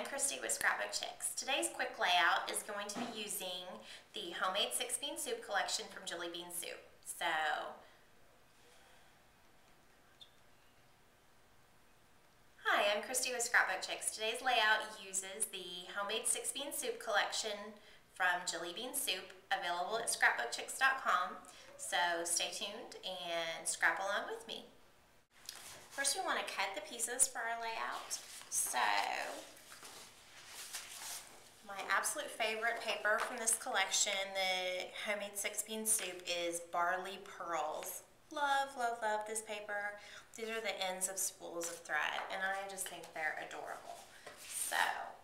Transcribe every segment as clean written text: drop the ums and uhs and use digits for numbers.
I'm Christy with Scrapbook Chicks. Today's quick layout is going to be using the homemade 6-bean soup collection from Jillibean Soup. So, hi, I'm Christy with Scrapbook Chicks. Today's layout uses the homemade 6-bean soup collection from Jillibean Soup, available at scrapbookchicks.com. So stay tuned and scrap along with me. First, we want to cut the pieces for our layout. So, my absolute favorite paper from this collection, the homemade 6-bean soup, is Barley Pearls. Love, love, love this paper. These are the ends of spools of thread, and I just think they're adorable. So,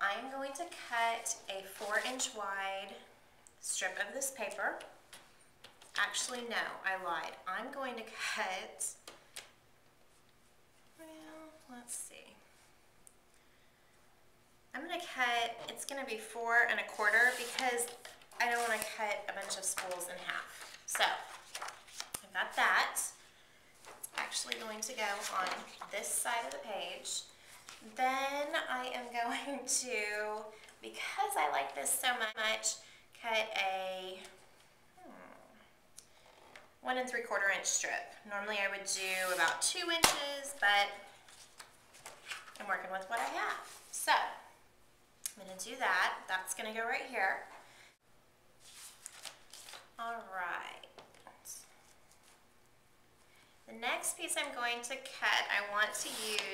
I'm going to cut a 4-inch wide strip of this paper. Actually, no, I lied. I'm going to cut, well, let's see. I'm going to cut, it's going to be 4 1/4 because I don't want to cut a bunch of spools in half. So, I've got that. It's actually going to go on this side of the page. Then I am going to, because I like this so much, cut a 1 3/4 inch strip. Normally I would do about 2 inches, but I'm working with what I have. So, I'm going to do that. That's going to go right here. Alright. The next piece I'm going to cut, I want to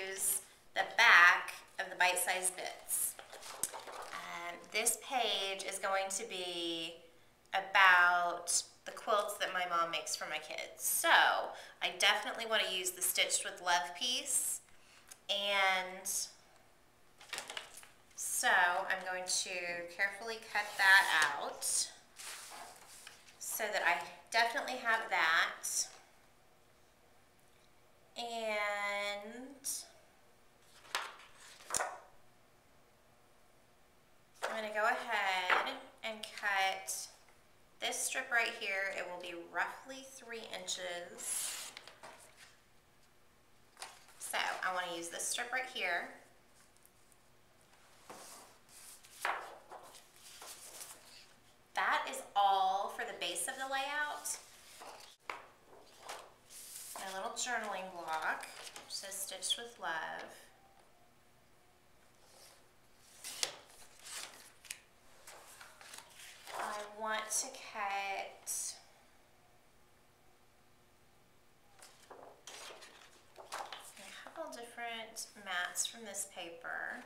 use the back of the bite-sized bits. This page is going to be about the quilts that my mom makes for my kids. So, I definitely want to use the Stitched with Love piece. And so, I'm going to carefully cut that out so that I definitely have that. And I'm going to go ahead and cut this strip right here. It will be roughly 3 inches. So, I want to use this strip right here. That is all for the base of the layout. My little journaling block, which says Stitched with Love. I want to cut a couple different mats from this paper.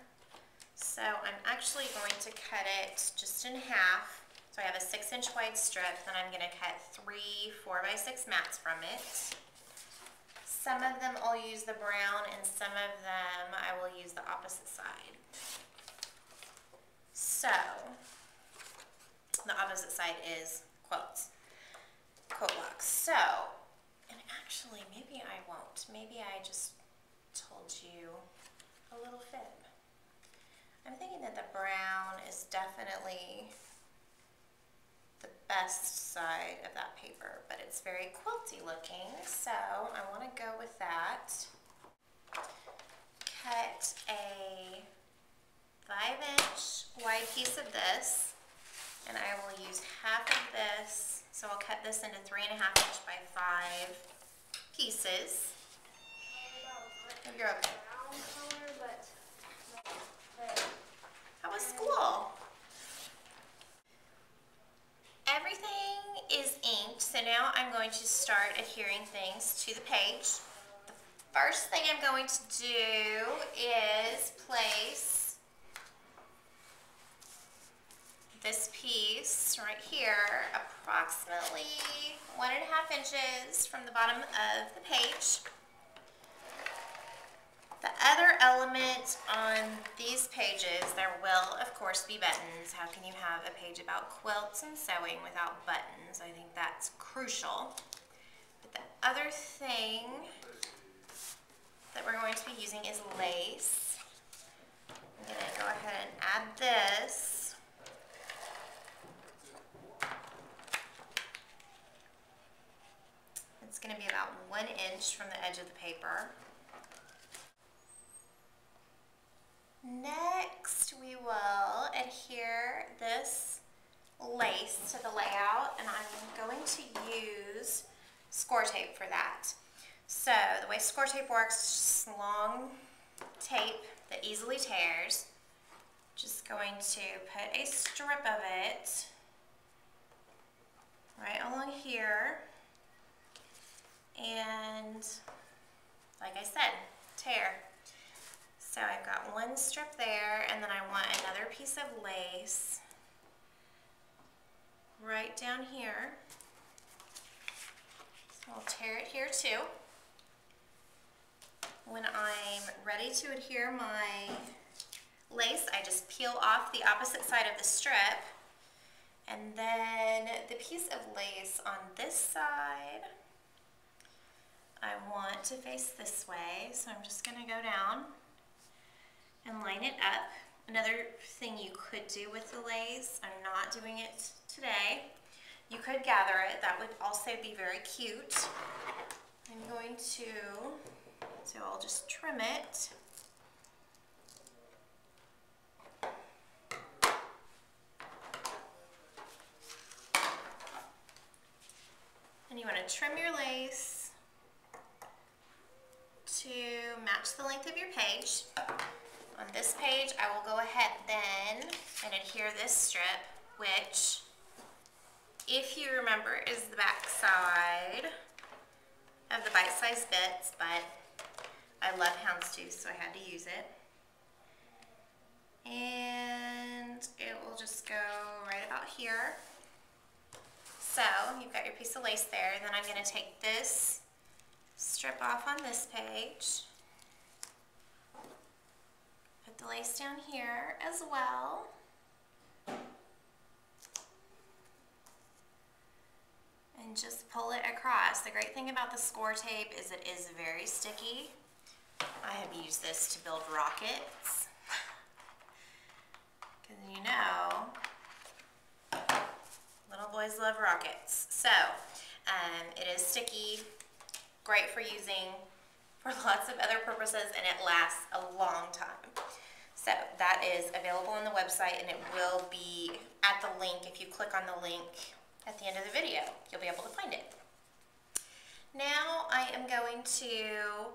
So I'm actually going to cut it just in half. So I have a 6-inch wide strip, then I'm going to cut 3 4x6 mats from it. Some of them I'll use the brown and some of them I will use the opposite side. So, the opposite side is quilts, quilt blocks. So, and actually maybe I won't. Maybe I just told you a little fib. I'm thinking that the brown is definitely the best side of that paper, but it's very quilty looking, so I want to go with that. Cut a 5-inch wide piece of this, and I will use half of this, so I'll cut this into 3.5-inch by 5 pieces. If you're okay. How was school? Everything is inked, so now I'm going to start adhering things to the page. The first thing I'm going to do is place this piece right here approximately 1.5 inches from the bottom of the page. The other element on these pages, there will of course be buttons. How can you have a page about quilts and sewing without buttons? I think that's crucial. But the other thing that we're going to be using is lace. I'm going to go ahead and add this. It's going to be about 1 inch from the edge of the paper. Next, we will adhere this lace to the layout, and I'm going to use score tape for that. So the way score tape works is just long tape that easily tears. Just going to put a strip of it right along here, and like I said, tear. So I've got one strip there, and then I want another piece of lace right down here. So I'll tear it here too. When I'm ready to adhere my lace, I just peel off the opposite side of the strip, and then the piece of lace on this side, I want to face this way, so I'm just going to go down and line it up. Another thing you could do with the lace, I'm not doing it today, you could gather it. That would also be very cute. I'm going to, so I'll just trim it. And you want to trim your lace to match the length of your page. On this page, I will go ahead then and adhere this strip, which, if you remember, is the back side of the bite-sized bits, but I love houndstooth, so I had to use it. And it will just go right about here. So you've got your piece of lace there, and then I'm going to take this strip off on this page. Put the lace down here as well. And just pull it across. The great thing about the score tape is it is very sticky. I have used this to build rockets. Because you know, little boys love rockets. So, it is sticky, great for using for lots of other purposes, and it lasts a long time. So that is available on the website, and it will be at the link. If you click on the link at the end of the video, you'll be able to find it. Now I am going to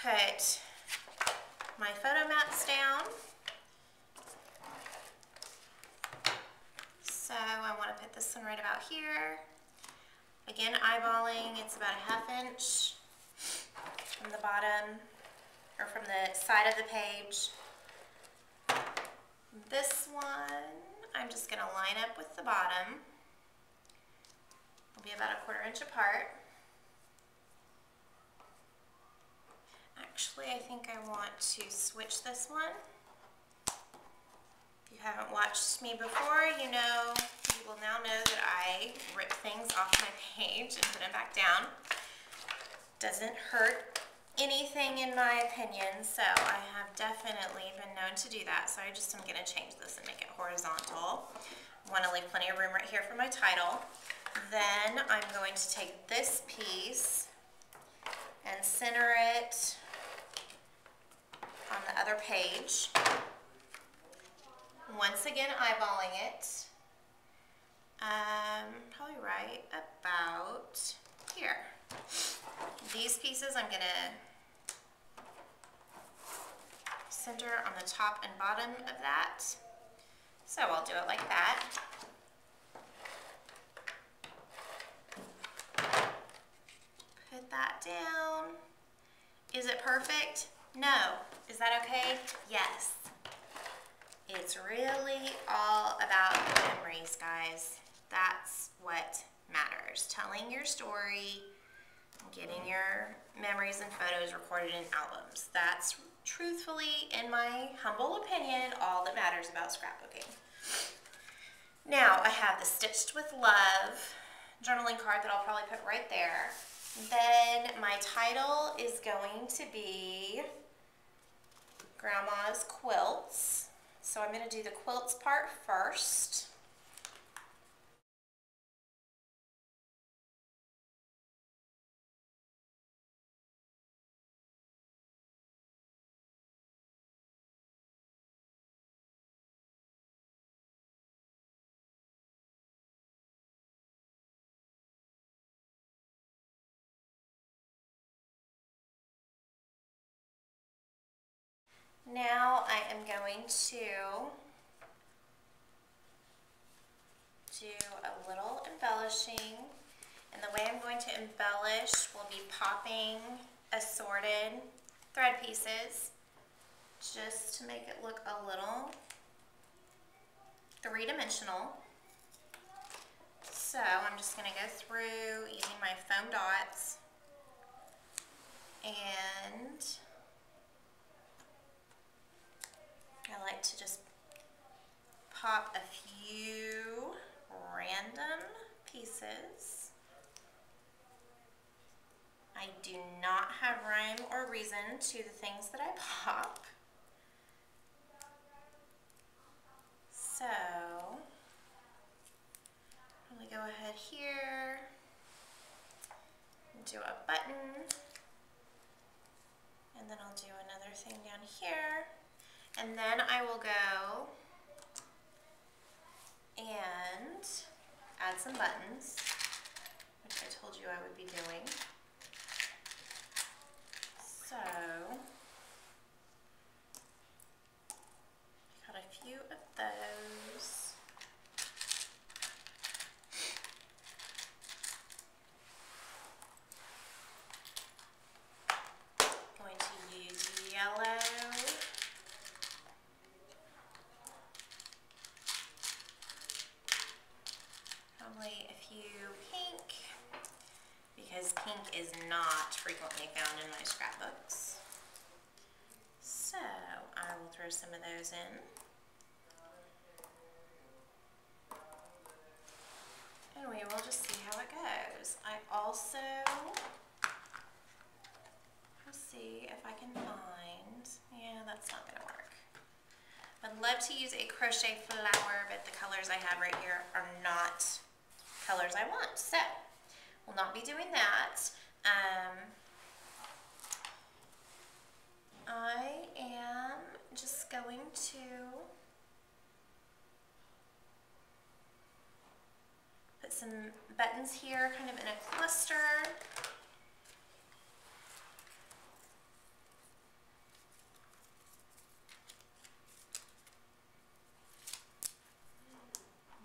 put my photo mats down. So I want to put this one right about here. Again, eyeballing, it's about a ½ inch from the bottom, or from the side of the page. This one, I'm just going to line up with the bottom. It'll be about a ½ inch apart. Actually, I think I want to switch this one. If you haven't watched me before, you will now know that I rip things off my page and put them back down. Doesn't hurt anything in my opinion, so I have definitely been known to do that. So I just am going to change this and make it horizontal. I want to leave plenty of room right here for my title. Then I'm going to take this piece and center it on the other page. Once again, eyeballing it. Probably right about here. These pieces I'm going to center on the top and bottom of that. So I'll do it like that. Put that down. Is it perfect? No. Is that okay? Yes. It's really all about memories, guys. That's what matters. Telling your story, getting your memories and photos recorded in albums. That's truthfully, in my humble opinion, all that matters about scrapbooking. Now, I have the Stitched with Love journaling card that I'll probably put right there. Then my title is going to be Grandma's Quilts. So I'm going to do the quilts part first. Now I am going to do a little embellishing, and the way I'm going to embellish will be popping assorted thread pieces just to make it look a little three-dimensional. So I'm just going to go through using my foam dots, and I like to just pop a few random pieces. I do not have rhyme or reason to the things that I pop. So I'm going to go ahead here and do a button, and then I'll do another thing down here, and then I will go and add some buttons, which I told you I would be doing. So got a few of those. Going to use yellow. Probably a few pink, because pink is not frequently found in my scrapbooks. So I will throw some of those in. And we will just see how it goes. I also will see if I can find, yeah, that's not gonna work. I'd love to use a crochet flower, but the colors I have right here are not colors I want. So we'll not be doing that. I am just going to put some buttons here, kind of in a cluster.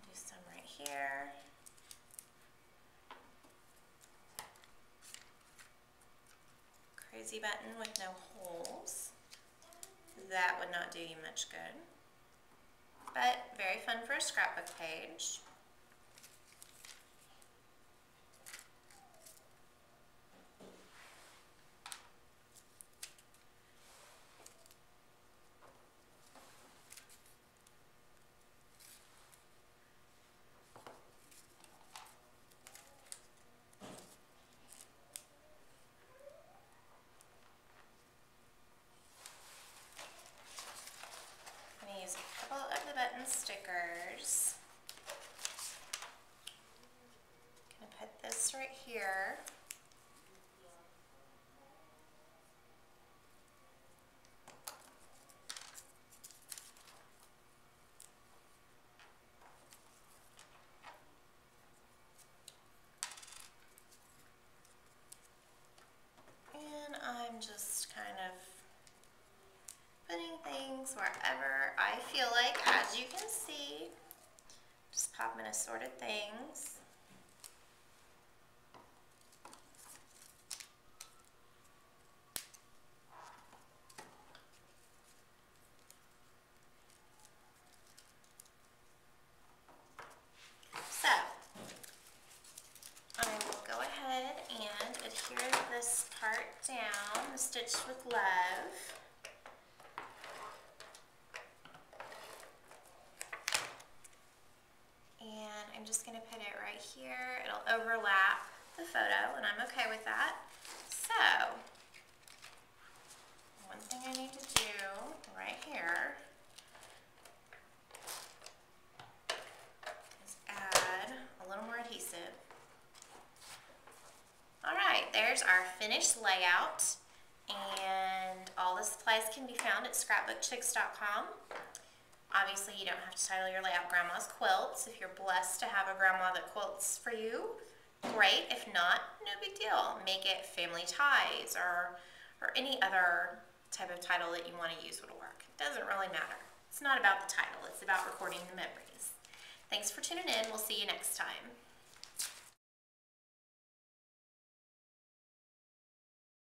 Do some right here. Crazy button with no holes. That would not do you much good, but very fun for a scrapbook page. Stickers. Gonna put this right here. And I'm just kind of putting things wherever I feel like. As you can see, just popping assorted things. So I will go ahead and adhere this part down, the Stitch with Love. And I'm just going to put it right here. It'll overlap the photo, and I'm okay with that. So, one thing I need to do right here is add a little more adhesive. Alright, there's our finished layout, and all the supplies can be found at scrapbookchicks.com. Obviously, you don't have to title your layout grandma's quilts. If you're blessed to have a grandma that quilts for you, great. If not, no big deal. Make it family ties or any other type of title that you want to use would work. It doesn't really matter. It's not about the title, it's about recording the memories. Thanks for tuning in. We'll see you next time.